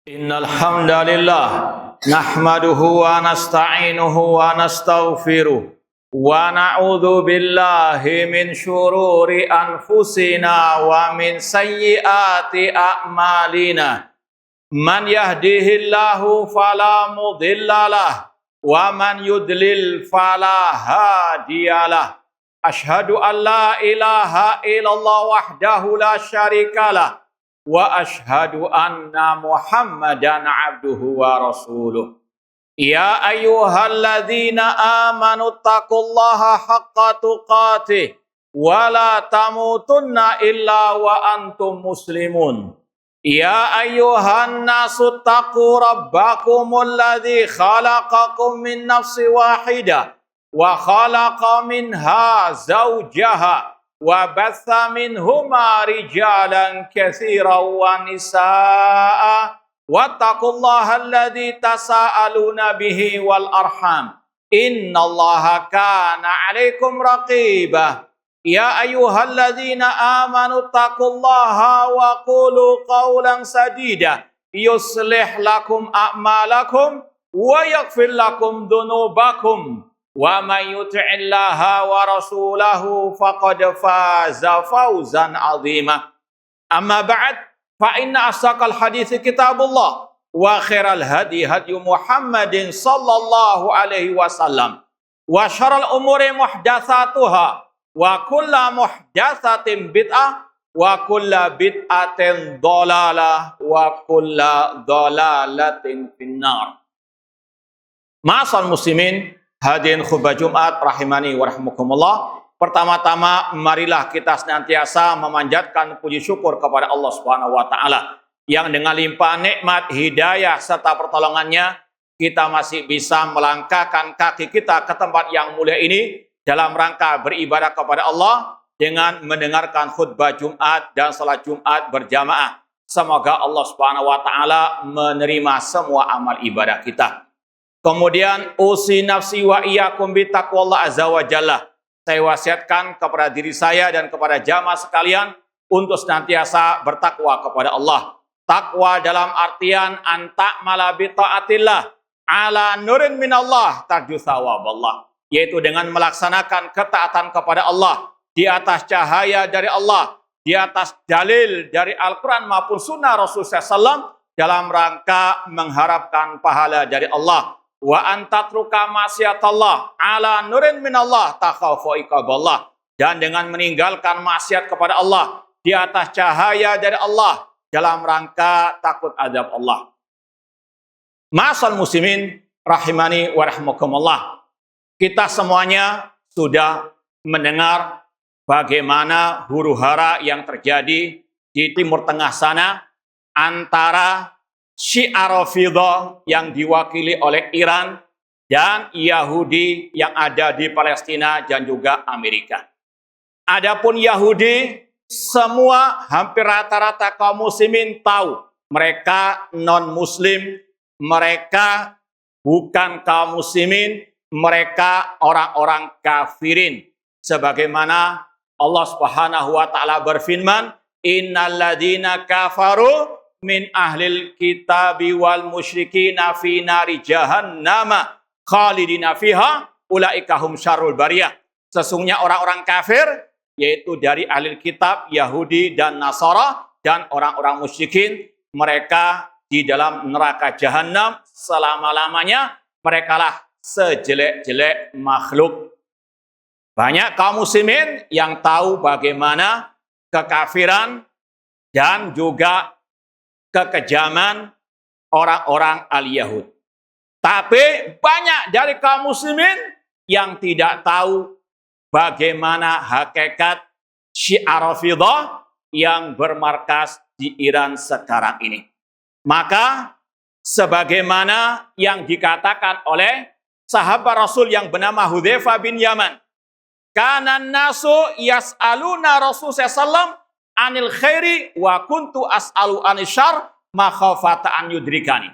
Innal hamdalillah nahmaduhu wa nasta'inuhu wa nastaghfiruh wa na'udzu billahi min syururi anfusina wa min sayyiati a'malina. Man yahdihillahu fala mudhillalah wa man yudlil fala hadiyalah. Asyhadu an la ilaha illallah wahdahu la syarikalah wa asyhadu anna Muhammadan abduhu wa rasuluh. Ya ayyuhalladzina amanu taqullaha haqqa tuqatih wa la tamutunna illa wa antum muslimun. Ya ayyuhan nasu taqu rabbakumul ladzi khalaqakum min nafsin wahidah wa khalaqa minha zawjaha wa batha minhuma rijalan katsiran wa nisaa wattaqullaha alladzi tasaaluna bihi wal arham innallaha kana 'alaikum raqibah. Ya ayyuhalladzina amanu taqullaha wa qulu qawlan sadida yuslih lakum a'malakum wa yaghfir lakum dhunubakum. Wa may yuti'illaha wa rasulahu faqad faza fawzan 'azima. Amma ba'd, fa inna asaqal hadits kitabullah wa khairal hadi hadi Muhammadin sallallahu alaihi wasallam wa syarrul umuri muhdatsatuha wa kullu muhdatsatin bid'ah wa kullu bid'atin dhalalah wa kullu dhalalatin finnar. Ma'asal muslimin, hadirin khutbah Jumat rahimani wa rahmukumullah. Pertama-tama marilah kita senantiasa memanjatkan puji syukur kepada Allah Subhanahu wa taala yang dengan limpah nikmat, hidayah serta pertolongannya kita masih bisa melangkahkan kaki kita ke tempat yang mulia ini dalam rangka beribadah kepada Allah dengan mendengarkan khutbah Jumat dan salat Jumat berjamaah. Semoga Allah Subhanahu wa taala menerima semua amal ibadah kita. Kemudian usi nafsi wa iyyakum bi taqwallah azza wa jalla. Saya wasiatkan kepada diri saya dan kepada jamaah sekalian untuk senantiasa bertakwa kepada Allah. Takwa dalam artian anta'mala bi taatillah ala nurin minallah tarju thawaballah, yaitu dengan melaksanakan ketaatan kepada Allah di atas cahaya dari Allah, di atas dalil dari Al-Qur'an maupun sunnah Rasulullah SAW dalam rangka mengharapkan pahala dari Allah. Wa antatruka maksiatallah ala nurin minallah takhafu iqaballah, dan dengan meninggalkan maksiat kepada Allah di atas cahaya dari Allah dalam rangka takut azab Allah. Ma'asal muslimin rahimani wa rahmukumullah. Kita semuanya sudah mendengar bagaimana huru-hara yang terjadi di Timur Tengah sana antara Syiah Rafidhah yang diwakili oleh Iran dan Yahudi yang ada di Palestina dan juga Amerika. Adapun Yahudi, semua hampir rata-rata kaum muslimin tahu mereka non-muslim, mereka bukan kaum muslimin, mereka orang-orang kafirin. Sebagaimana Allah Subhanahu wa taala berfirman, innalladzina kafaru min ahlil kitabi wal musyrikina fi nari jahannama khalidina fiha ulaika hum syarrul bariyah. Sesungguhnya orang-orang kafir, yaitu dari ahlil kitab Yahudi dan Nasara dan orang-orang musyrikin, mereka di dalam neraka jahanam selama-lamanya. Merekalah sejelek-jelek makhluk. Banyak kaum muslimin yang tahu bagaimana kekafiran dan juga kekejaman orang-orang al-Yahud. Tapi banyak dari kaum muslimin yang tidak tahu bagaimana hakikat Syiah Rafidhah yang bermarkas di Iran sekarang ini. Maka sebagaimana yang dikatakan oleh sahabat Rasul yang bernama Hudzaifah bin Yaman, kanan nasu yas'aluna Rasulullah sallallahu anil khairi wa kuntu as'alu anisyar makhafata an yudrikani.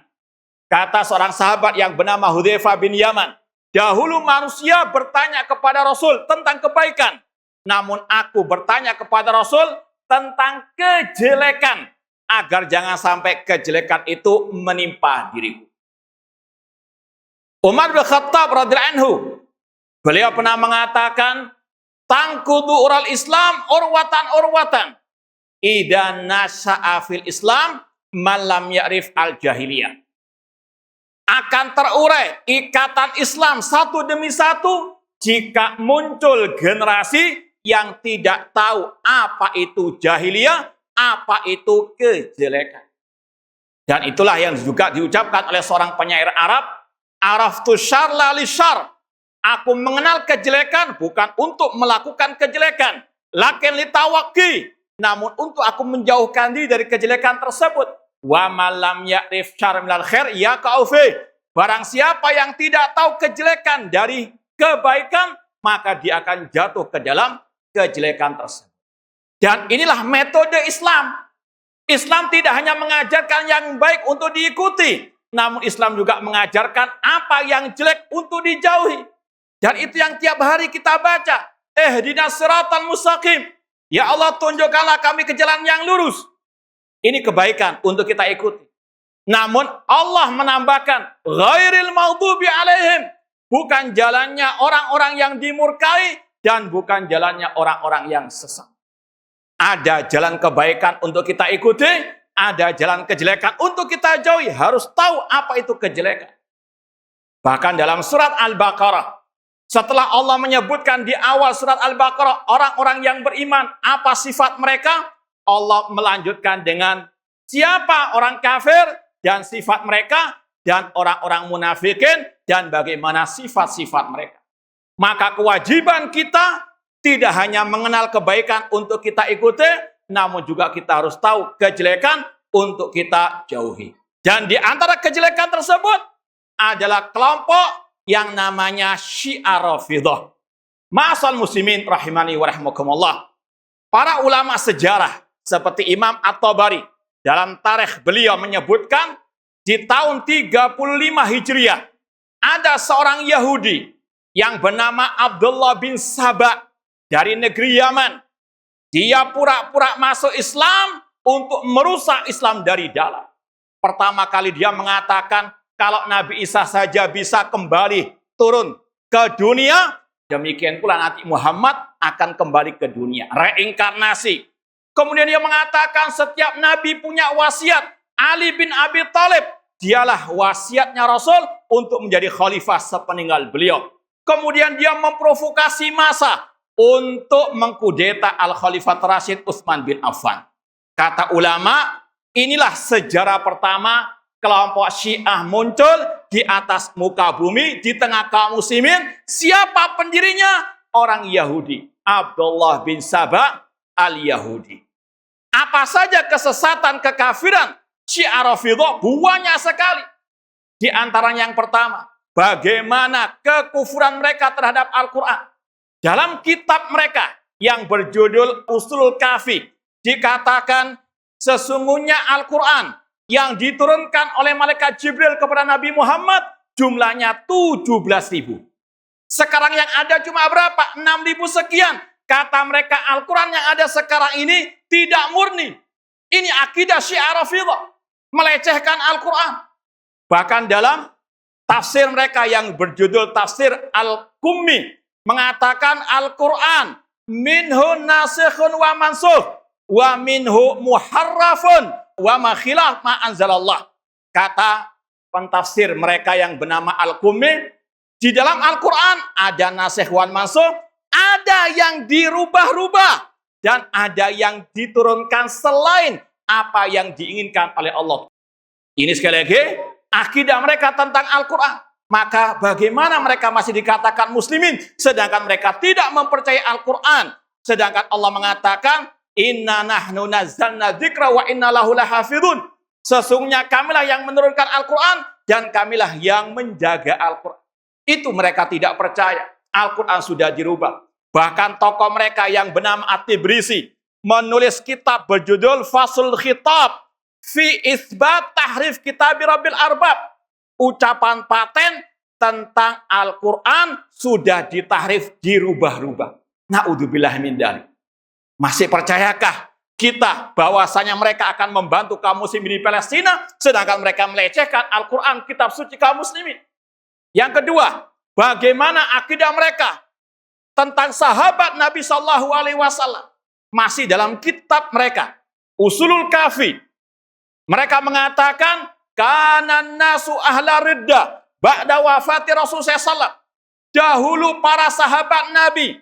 Kata seorang sahabat yang bernama Hudzaifah bin Yaman, dahulu manusia bertanya kepada Rasul tentang kebaikan, namun aku bertanya kepada Rasul tentang kejelekan. agar jangan sampai kejelekan itu menimpa diriku. Umar bin Khattab radhiyallahu anhu, beliau pernah mengatakan, tangkudu ural Islam urwatan idan nasa'a fil Islam malam ya'rif al jahiliyah. Akan terurai ikatan Islam satu demi satu jika muncul generasi yang tidak tahu apa itu jahiliyah, apa itu kejelekan. Dan itulah yang juga diucapkan oleh seorang penyair Arab, araftu syarla li syar. Aku mengenal kejelekan bukan untuk melakukan kejelekan, lakin litawaki, namun untuk aku menjauhkan diri dari kejelekan tersebut. Wa malam ya'rif syar minal khair yaqa'u fi. Barang siapa yang tidak tahu kejelekan dari kebaikan, maka dia akan jatuh ke dalam kejelekan tersebut. Dan inilah metode Islam. Islam tidak hanya mengajarkan yang baik untuk diikuti, namun Islam juga mengajarkan apa yang jelek untuk dijauhi. Dan itu yang tiap hari kita baca. Ihdinas siratal mustaqim. Ya Allah, tunjukkanlah kami ke jalan yang lurus. Ini kebaikan untuk kita ikuti. Namun Allah menambahkan, ghairil maghdubi alaihim. Bukan jalannya orang-orang yang dimurkai dan bukan jalannya orang-orang yang sesat. Ada jalan kebaikan untuk kita ikuti, ada jalan kejelekan untuk kita jauhi. Harus tahu apa itu kejelekan. Bahkan dalam surat Al-Baqarah, setelah Allah menyebutkan di awal surat Al-Baqarah orang-orang yang beriman, apa sifat mereka, Allah melanjutkan dengan siapa orang kafir dan sifat mereka, dan orang-orang munafikin dan bagaimana sifat-sifat mereka. Maka kewajiban kita tidak hanya mengenal kebaikan untuk kita ikuti, namun juga kita harus tahu kejelekan untuk kita jauhi. Dan di antara kejelekan tersebut adalah kelompok yang namanya Syiah Rafidhah. Ma'asal muslimin rahimani wa rahimakumullah. Para ulama sejarah seperti Imam At-Tabari dalam tarikh beliau menyebutkan di tahun 35 Hijriah ada seorang Yahudi yang bernama Abdullah bin Saba dari negeri Yaman. Dia pura-pura masuk Islam untuk merusak Islam dari dalam. Pertama kali dia mengatakan kalau Nabi Isa saja bisa kembali turun ke dunia, demikian pula nanti Muhammad akan kembali ke dunia. Reinkarnasi. Kemudian dia mengatakan setiap Nabi punya wasiat. Ali bin Abi Thalib, dialah wasiatnya Rasul untuk menjadi khalifah sepeninggal beliau. Kemudian dia memprovokasi massa untuk mengkudeta Al-Khalifat Rasyid Utsman bin Affan. Kata ulama, inilah sejarah pertama kelompok Syiah muncul di atas muka bumi, di tengah kaum muslimin. Siapa pendirinya? Orang Yahudi. Abdullah bin Saba al-Yahudi. Apa saja kesesatan, kekafiran Syiah Rafidhah banyak sekali. Di antaranya yang pertama, bagaimana kekufuran mereka terhadap Al-Quran. Dalam kitab mereka yang berjudul Ushulul Kafi, dikatakan sesungguhnya Al-Quran yang diturunkan oleh malaikat Jibril kepada Nabi Muhammad jumlahnya 17.000. Sekarang yang ada cuma berapa? 6.000 sekian. Kata mereka Al-Quran yang ada sekarang ini tidak murni. Ini akidah Syiah Rafidhah. Melecehkan Al-Quran. Bahkan dalam tafsir mereka yang berjudul Tafsir Al-Qummi mengatakan Al-Quran minhu nasikhun wa mansukh wa minhu muharrafun wa ma khilaf ma anzalallah. Kata pentafsir mereka yang bernama Al-Qummi, di dalam Al-Quran ada nasikh wan mansukh, ada yang dirubah-rubah dan ada yang diturunkan selain apa yang diinginkan oleh Allah. Ini sekali lagi akidah mereka tentang Al-Quran. Maka bagaimana mereka masih dikatakan muslimin sedangkan mereka tidak mempercayai Al-Quran. Sedangkan Allah mengatakan inna nahnu nazzalna dzikra wa inna lahu lahafidhun. Sesungguhnya kamilah yang menurunkan Al-Quran dan kamilah yang menjaga Al-Quran. Itu mereka tidak percaya. Al-Quran sudah dirubah. Bahkan tokoh mereka yang bernama At-Tibrisi menulis kitab berjudul Faslul Khitab fi isbat tahrif kitab Rabbil Arbab. Ucapan paten tentang Al-Quran sudah ditahrif, dirubah-rubah. Na'udzubillah min dzalik. Masih percayakah kita bahwasanya mereka akan membantu kaum muslimin di Palestina, sedangkan mereka melecehkan Al-Quran, kitab suci kaum muslimin. Yang kedua, bagaimana akidah mereka tentang sahabat Nabi Shallallahu Alaihi Wasallam. Masih dalam kitab mereka, Usulul Kafi, mereka mengatakan kanan nasu ahla ridda ba'da wafati Rasulullah SAW. Dahulu para sahabat Nabi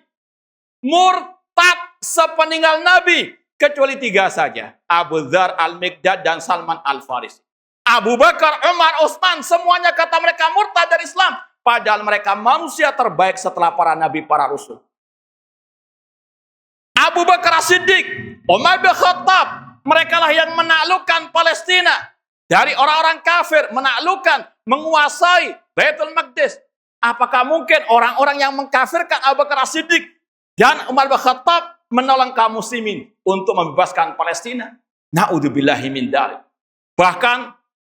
murtad sepeninggal Nabi, kecuali 3 saja. Abu Dzar, Al-Miqdad, dan Salman Al-Farisi. Abu Bakar, Umar, Utsman, semuanya kata mereka murtad dari Islam. Padahal mereka manusia terbaik setelah para nabi, para rasul. Abu Bakar As-Siddiq, Umar bin Khattab, mereka lah yang menaklukkan Palestina. Dari orang-orang kafir, menaklukkan, menguasai Baitul Maqdis. Apakah mungkin orang-orang yang mengkafirkan Abu Bakar As-Siddiq dan Umar bin Khattab menolong kaum muslimin untuk membebaskan Palestina? Na'udzubillahi min dzalik. Bahkan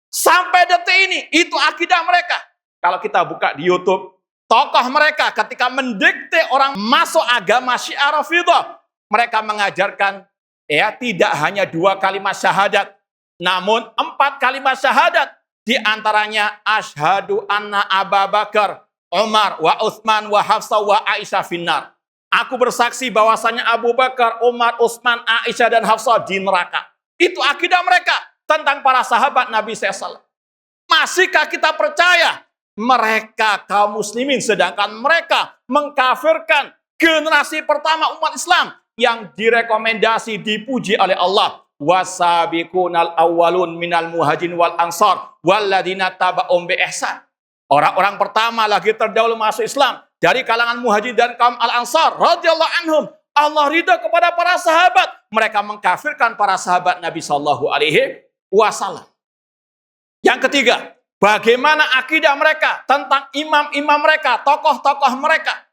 sampai detik ini itu akidah mereka. Kalau kita buka di YouTube, tokoh mereka ketika mendikte orang masuk agama Syiah Rafidhah, mereka mengajarkan tidak hanya 2 kalimat syahadat, namun 4 kalimat syahadat. Di antaranya asyhadu anna Abu Bakar, Umar, wa Utsman, wa Hafsah, wa Aisyah finnar. Aku bersaksi bahwasanya Abu Bakar, Umar, Utsman, Aisyah, dan Hafsah di neraka. Itu akidah mereka tentang para sahabat Nabi SAW. Masihkah kita percaya mereka kaum muslimin, sedangkan mereka mengkafirkan generasi pertama umat Islam yang direkomendasi, dipuji oleh Allah. Wasabiqunal awwalun minal muhajirin wal ansar walladzina taba'um bi ihsan. Orang-orang pertama lagi terdahulu masuk Islam dari kalangan muhajir dan kaum al-ansar radhiyallahu anhum. Allah ridha kepada para sahabat. Mereka mengkafirkan para sahabat Nabi Shallallahu Alaihi Wasallam. Yang ketiga, bagaimana akidah mereka tentang imam-imam mereka, tokoh-tokoh mereka.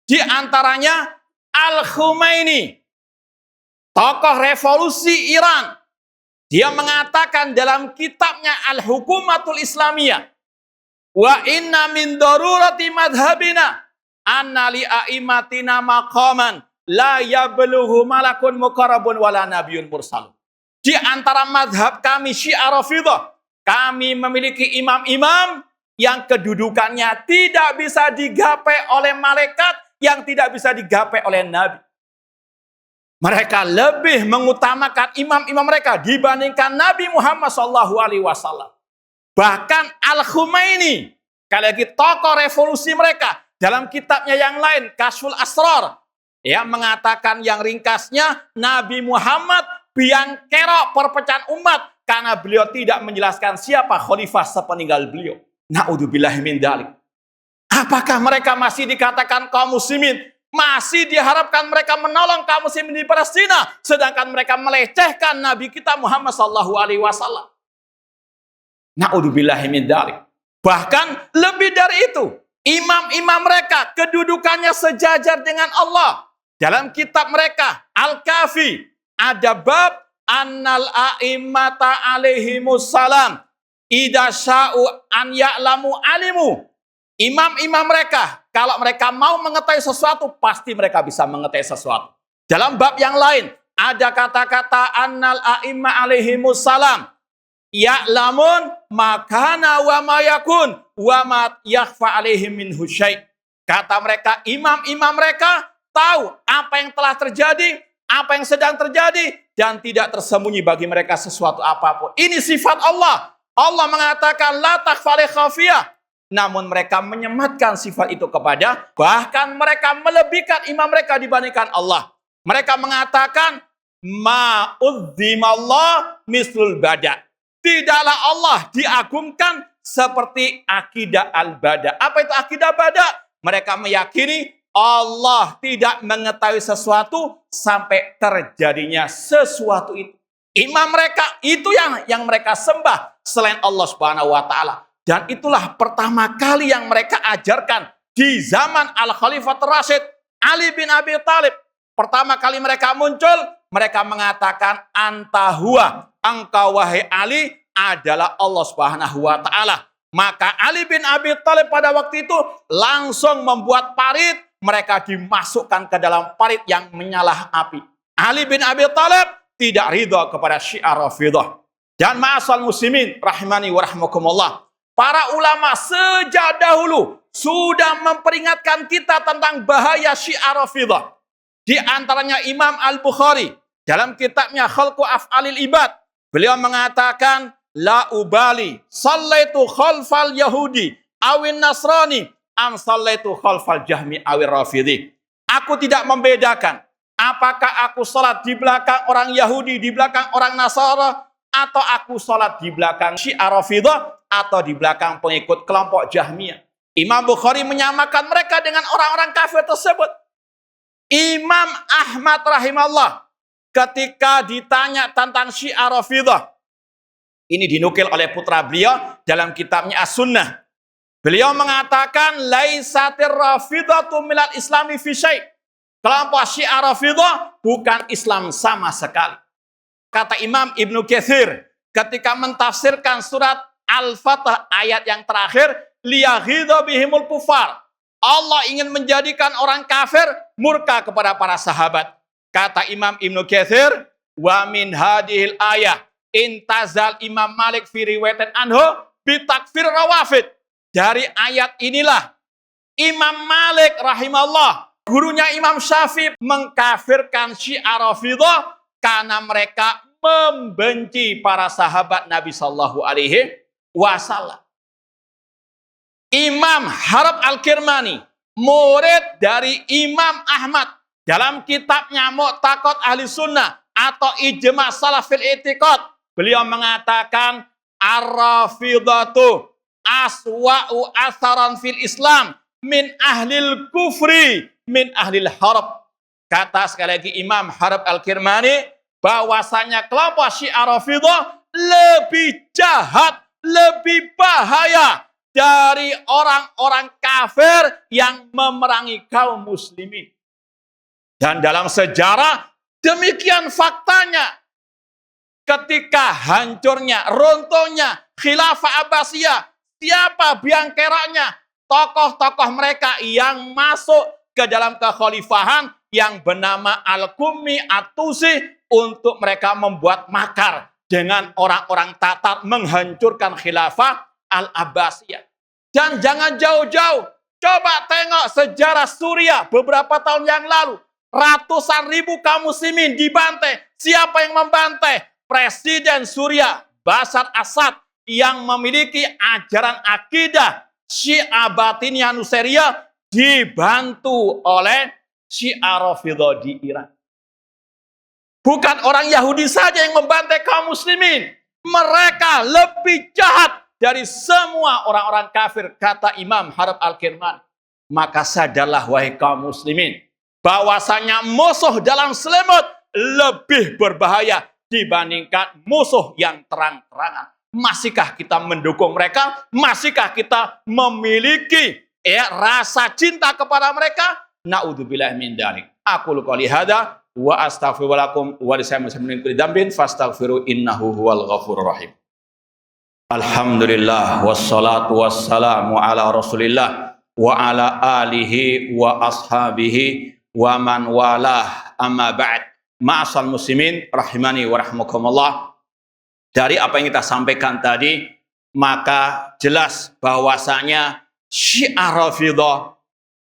Di antaranya Al-Khomeini, tokoh revolusi Iran. Dia mengatakan dalam kitabnya Al-Hukumatul Islamiyah, wa inna min darurati madhabina anna li a'immatina maqaman la yablughu malakun muqarrabun wala nabiyyun mursal. Di antara madhab kami Syiah Rafidhah, kami memiliki imam-imam yang kedudukannya tidak bisa digapai oleh malaikat, yang tidak bisa digapai oleh nabi. Mereka lebih mengutamakan imam-imam mereka dibandingkan Nabi Muhammad SAW. Bahkan Al-Khomeini, kali lagi tokoh revolusi mereka, dalam kitabnya yang lain, Kashful Asrar, mengatakan yang ringkasnya, Nabi Muhammad biang kerok perpecahan umat karena beliau tidak menjelaskan siapa khalifah sepeninggal beliau. Na'udzubillahi min dzalik. Apakah mereka masih dikatakan kaum muslimin? Masih diharapkan mereka menolong kaum muslimin di Palestina, sedangkan mereka melecehkan Nabi kita Muhammad SAW. Na'udzubillahi min dzalik. Bahkan lebih dari itu, imam-imam mereka kedudukannya sejajar dengan Allah. Dalam kitab mereka Al-Kafi ada bab annal a'immata alaihimus salam idza sya'u an ya'lamu alimu. Imam-imam mereka, kalau mereka mau mengetahui sesuatu, pasti mereka bisa mengetahui sesuatu. Dalam bab yang lain ada kata-kata annal a'imma alaihimus salam ya'lamun makana wa ma yakun wa ma yakhfa alaihim minhu syai'. Kata mereka, imam-imam mereka tahu apa yang telah terjadi, apa yang sedang terjadi, dan tidak tersembunyi bagi mereka sesuatu apapun. Ini sifat Allah. Allah mengatakan la takhfa li khafiyah. Namun mereka menyematkan sifat itu kepada, bahkan mereka melebihkan imam mereka dibandingkan Allah. Mereka mengatakan ma'udzimallah mislul bada. Tidaklah Allah diagungkan seperti akidah al-bada. Apa itu akidah bada? Mereka meyakini Allah tidak mengetahui sesuatu sampai terjadinya sesuatu itu. Imam mereka itu yang mereka sembah selain Allah Subhanahu wa taala. Dan itulah pertama kali yang mereka ajarkan di zaman Al-Khalifatul Rasyid Ali bin Abi Thalib. Pertama kali mereka muncul, mereka mengatakan anta huwa, engkau wahai Ali adalah Allah Subhanahu wa taala. Maka Ali bin Abi Thalib pada waktu itu langsung membuat parit, mereka dimasukkan ke dalam parit yang menyala api. Ali bin Abi Thalib tidak ridha kepada Syiah Rafidah. Dan ma'asal muslimin rahimani wa rahmakumullah, para ulama sejak dahulu sudah memperingatkan kita tentang bahaya Syiah Rafidah. Di antaranya Imam Al-Bukhari dalam kitabnya Khalqu Af'alil Ibad, beliau mengatakan, la ubali sallaitu khalfal yahudi awin nasrani am sallaitu khalfal jahmi awin rafidhi. Aku tidak membedakan apakah aku salat di belakang orang Yahudi, di belakang orang Nasara, atau aku salat di belakang Syiah Rafidah, atau di belakang pengikut kelompok Jahmiyah. Imam Bukhari menyamakan mereka dengan orang-orang kafir tersebut. Imam Ahmad rahimahullah ketika ditanya tentang Syiah Rafidah, ini dinukil oleh putra beliau dalam kitabnya As-Sunnah. Beliau mengatakan, laisatir rafidatu minal islami fi syai'. Kelompok Syiah Rafidah bukan Islam sama sekali. Kata Imam Ibnu Katsir ketika mentafsirkan surat Al-Fatah ayat yang terakhir, liyaghidha bihimul kufar. Allah ingin menjadikan orang kafir murka kepada para sahabat. Kata Imam Ibnu Katsir, wa min hadhil ayah intazal Imam Malik fi riwayatin anhu bitakfir rawafid. Dari ayat inilah Imam Malik rahimahullah, gurunya Imam Syafi'i, mengkafirkan Syiah Rafidah karena mereka membenci para sahabat Nabi Sallallahu Alaihi Wasallam. Imam Harb Al-Kirmani, murid dari Imam Ahmad, dalam kitabnya Mu'taqad Ahli Sunnah atau Ijma' Salafil I'tiqad, beliau mengatakan, ar-rafidatu aswa'u atharan fil Islam min ahlil kufri min ahlil harb. Kata sekali lagi Imam Harb Al-Kirmani, bahwasanya kelompok Syiah Rafidah lebih jahat, lebih bahaya dari orang-orang kafir yang memerangi kaum muslimin. Dan dalam sejarah demikian faktanya. Ketika hancurnya, runtuhnya Khilafah Abbasiyah, siapa biang keroknya? Tokoh-tokoh mereka yang masuk ke dalam kekhalifahan yang bernama Al-Qummi At-Tusi untuk mereka membuat makar dengan orang-orang Tatar menghancurkan Khilafah Al-Abbasiyah. Dan jangan jauh-jauh, coba tengok sejarah Suriah beberapa tahun yang lalu. Ratusan ribu kaum muslimin dibantai. Siapa yang membantai? Presiden Suriah Bashar Assad yang memiliki ajaran akidah Syiah Batiniyah Nusairiyah dibantu oleh Syiah Rafidah di Iran. Bukan orang Yahudi saja yang membantai kaum muslimin. Mereka lebih jahat dari semua orang-orang kafir, kata Imam Harb Al-Kirmani. Maka sadarlah wahai kaum muslimin, bahwasanya musuh dalam selimut lebih berbahaya dibandingkan musuh yang terang-terangan. Masihkah kita mendukung mereka? Masihkah kita memiliki rasa cinta kepada mereka? Na'udzubillah min dzalik. Aku qouli hada wa astaghfirullakum wa lisa'il muslimin kulli dzambin fastaghfiru innahu huwal ghafurur rahim. Alhamdulillah wassalatu wassalamu ala Rasulillah wa ala alihi wa ashabihi wa man walah, amma ba'd. Ma'asal muslimin rahimani wa rahmakumullah. Dari apa yang kita sampaikan tadi, maka jelas bahwasanya Syiah Rafidah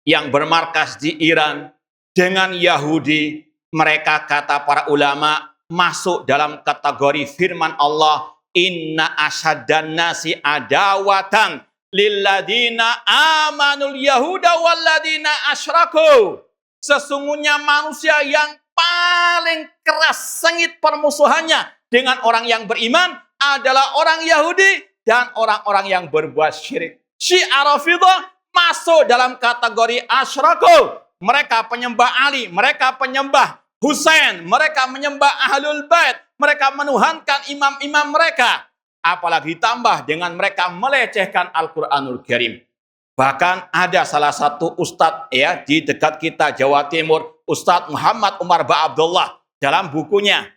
yang bermarkas di Iran dengan Yahudi, mereka kata para ulama masuk dalam kategori firman Allah, inna asyaddan nasi adawatan lilladina amanul yahuda walladina asyraku. Sesungguhnya manusia yang paling keras sengit permusuhannya dengan orang yang beriman adalah orang Yahudi dan orang-orang yang berbuat syirik. Syiah Rafidah masuk dalam kategori asyraku. Mereka penyembah Ali, mereka penyembah Husain, mereka menyembah Ahlul Bait, mereka menuhankan imam-imam mereka. Apalagi ditambah dengan mereka melecehkan Al-Quranul Karim. Bahkan ada salah satu ustadz di dekat kita Jawa Timur, Ustadz Muhammad Umar Ba'abdullah, dalam bukunya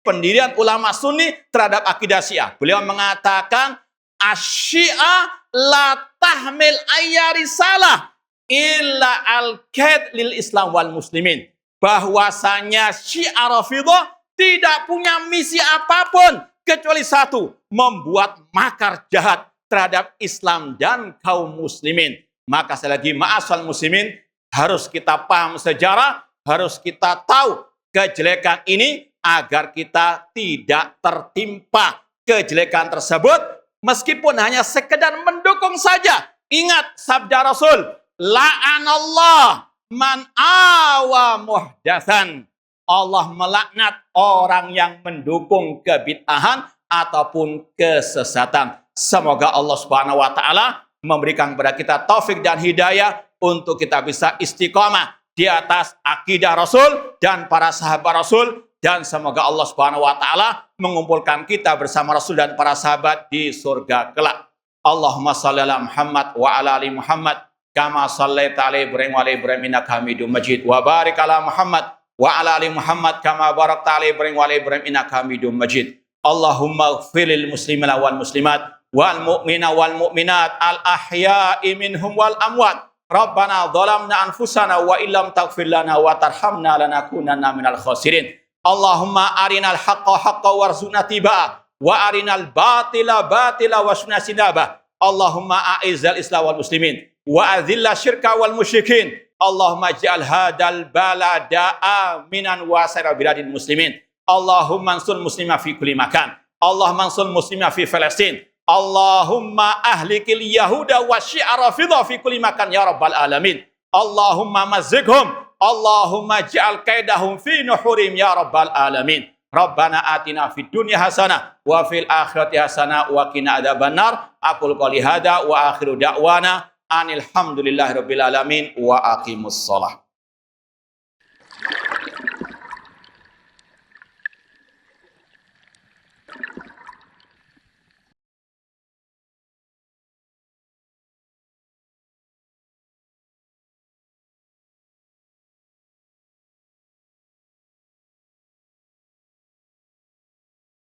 Pendirian Ulama Sunni terhadap Akidah Syiah, beliau mengatakan Asy-Syiah la tahmil ayya risalah illa al-kaid lil Islam wal muslimin. Bahwasanya Syiah Rafidah tidak punya misi apapun kecuali satu, membuat makar jahat terhadap Islam dan kaum muslimin. Maka sekali lagi, ma'asal muslimin, harus kita paham sejarah, harus kita tahu kejelekan ini agar kita tidak tertimpa kejelekan tersebut, meskipun hanya sekedar mendukung saja. Ingat sabda Rasul, la'anallah man awa muhdatsan. Allah melaknat orang yang mendukung kebid'ahan ataupun kesesatan. Semoga Allah Subhanahu wa taala memberikan kepada kita taufik dan hidayah untuk kita bisa istiqamah di atas akidah Rasul dan para sahabat Rasul, dan semoga Allah Subhanahu wa taala mengumpulkan kita bersama Rasul dan para sahabat di surga kelak. Allahumma shalli ala Muhammad wa ala ali Muhammad kama shallaita ala Ibrahim wa ala Ibrahim innaka Hamidum Majid, wa barik ala Muhammad wa ala ali Muhammad kama barakta ala Ibrahim wa ala Ibrahim innaka Hamidum Majid. Allahumma ighfirlil muslimina wal muslimat wal mu'mina wal mu'minat al ahya'i minhum wal amwat. Rabbana dhalamna anfusana wa illam taghfir lana wa tarhamna lanakunanna minal khasirin. Allahumma arinal haqqa haqqa warzuqna tibaa wa arinal batila batila wasna sinabah. Allahumma a'izzal islam wal muslimin wa adhilla syirka wal musyrikin. Allahumma ij'al hadal balada aminan wa sa'ira biladil muslimin. Allahumma ansur muslima fi kulli makan. Allahumma ansur muslima fi Palestin. Allahumma ahlikil yahuda wa syi'ara fidha fi kulli makan ya rabbal alamin. Allahumma mazzighum. Allahumma ij'al kaidahum fi nuhurim ya rabbal alamin. Rabbana atina fid dunya hasanah wa fil akhirati hasanah wa qina adzabannar. Aqul qouli hadza wa akhiru da'wana anil hamdulillahi rabbil alamin wa aqimus shalah.